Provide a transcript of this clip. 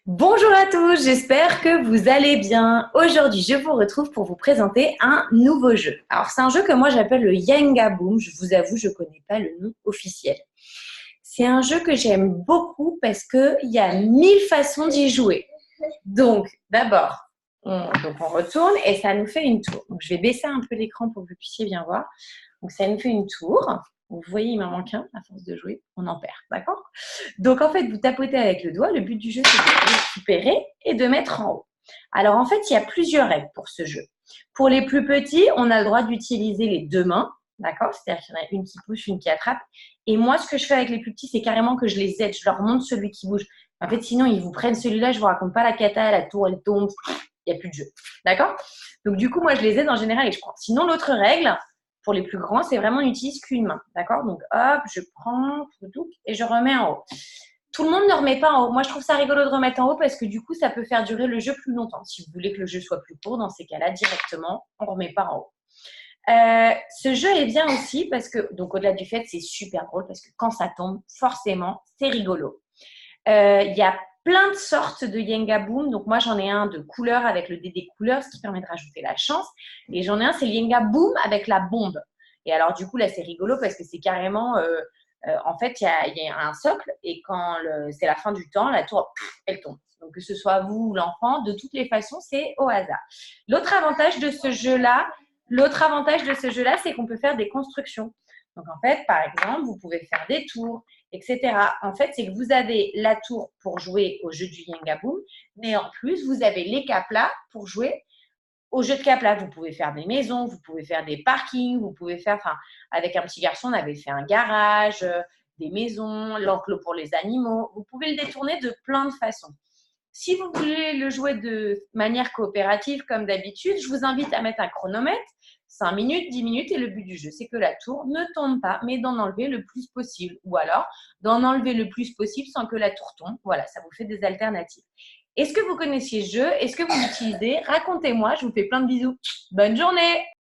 Bonjour à tous, j'espère que vous allez bien. Aujourd'hui, je vous retrouve pour vous présenter un nouveau jeu. Alors, c'est un jeu que moi j'appelle le Yenga Boom. Je vous avoue, je ne connais pas le nom officiel. C'est un jeu que j'aime beaucoup parce qu'il y a 1000 façons d'y jouer. Donc, d'abord, on retourne et ça nous fait une tour. Donc, je vais baisser un peu l'écran pour que vous puissiez bien voir. Donc, ça nous fait une tour. Vous voyez, il m'en manque un. À force de jouer, on en perd. D'accord? Donc, en fait, vous tapotez avec le doigt. Le but du jeu, c'est de récupérer et de mettre en haut. Alors, en fait, il y a plusieurs règles pour ce jeu. Pour les plus petits, on a le droit d'utiliser les deux mains. D'accord? C'est-à-dire qu'il y en a une qui pousse, une qui attrape. Et moi, ce que je fais avec les plus petits, c'est carrément que je les aide. Je leur montre celui qui bouge. En fait, sinon, ils vous prennent celui-là. Je ne vous raconte pas la cata, la tour, elle tombe. Il n'y a plus de jeu. D'accord? Donc, du coup, moi, je les aide en général et je prends. Sinon, l'autre règle, pour les plus grands, c'est vraiment on n'utilise qu'une main. D'accord? Donc, hop, je prends et je remets en haut. Tout le monde ne remet pas en haut. Moi, je trouve ça rigolo de remettre en haut parce que du coup, ça peut faire durer le jeu plus longtemps. Si vous voulez que le jeu soit plus court, dans ces cas-là, directement, on ne remet pas en haut. Ce jeu est bien aussi parce que, donc au-delà du fait, c'est super drôle parce que quand ça tombe, forcément, c'est rigolo. Il y a plein de sortes de Yenga Boom. Donc moi, j'en ai un de couleur avec le dé des couleurs, ce qui permet de rajouter la chance. Et j'en ai un, c'est le Yenga Boom avec la bombe. Et alors, du coup, là, c'est rigolo parce que c'est carrément… en fait, il y a un socle et quand c'est la fin du temps, la tour, elle tombe. Donc, que ce soit vous ou l'enfant, de toutes les façons, c'est au hasard. L'autre avantage de ce jeu-là, c'est qu'on peut faire des constructions. Donc, en fait, par exemple, vous pouvez faire des tours, etc. En fait, c'est que vous avez la tour pour jouer au jeu du Yenga Boom, mais en plus, vous avez les caplas pour jouer au jeu de caplas. Vous pouvez faire des maisons, vous pouvez faire des parkings, vous pouvez faire, enfin, avec un petit garçon, on avait fait un garage, des maisons, l'enclos pour les animaux. Vous pouvez le détourner de plein de façons. Si vous voulez le jouer de manière coopérative, comme d'habitude, je vous invite à mettre un chronomètre, 5 minutes, 10 minutes, et le but du jeu, c'est que la tour ne tombe pas, mais d'en enlever le plus possible. Ou alors, d'en enlever le plus possible sans que la tour tombe. Voilà, ça vous fait des alternatives. Est-ce que vous connaissiez ce jeu? Est-ce que vous l'utilisez? Racontez-moi, je vous fais plein de bisous. Bonne journée!